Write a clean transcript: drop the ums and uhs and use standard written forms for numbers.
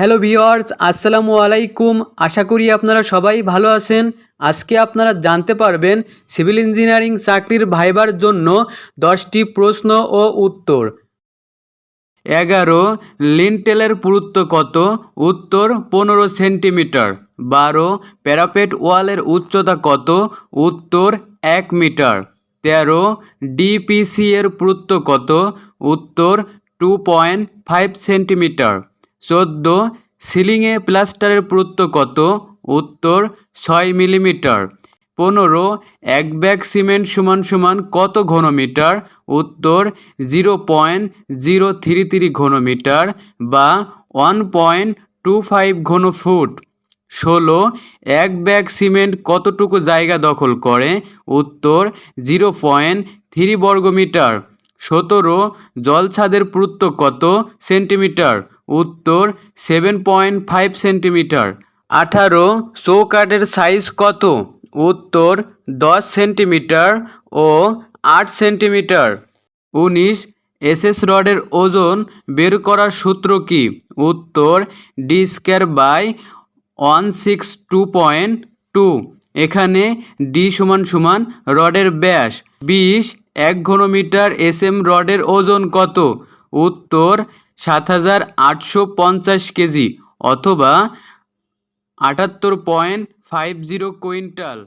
Hello viewers, আসসালামু আলাইকুম। আশা করি আপনারা সবাই ভালো আছেন। আজকে আপনারা জানতে পারবেন সিভিল ইঞ্জিনিয়ারিং চাকরির ভাইবার জন্য 10টি প্রশ্ন ও উত্তর। 11 লিন্টেলের পুরুত্ব কত? উত্তর 15 সেন্টিমিটার। 12 প্যারাপেট ওয়ালের উচ্চতা কত? উত্তর 1 মিটার। 13 ডিপিসি এর পুরুত্ব কত? উত্তর 2.5 সেন্টিমিটার। 14 সিলিংয়ে প্লাস্টারের পুরুত্ব কত? উত্তর 6 মিলিমিটার। 15 এক ব্যাগ সিমেন্ট সমান সমান কত ঘনমিটার? উত্তর 0.033 ঘনমিটার বা 1.25 ঘনফুট। 16 এক ব্যাগ সিমেন্ট কতটুকু জায়গা দখল করে? উত্তর 0.3 বর্গমিটার। 17 জলছাদের পুরুত্ব কত সেন্টিমিটার? উত্তর 7.5 সেন্টিমিটার। 18 চৌকাঠের সাইজ কত? উত্তর 10 সেন্টিমিটার ও 8 সেন্টিমিটার। 19 এসএস রডের ওজন বের করার সূত্র কি? উত্তর d²/162.2। এখানে ডি সমান সমান রডের ব্যাস। 20 এক ঘনমিটার এসএম রডের ওজন কত? উত্তর 7850 কেজি অথবা 78.50 কুইন্টাল।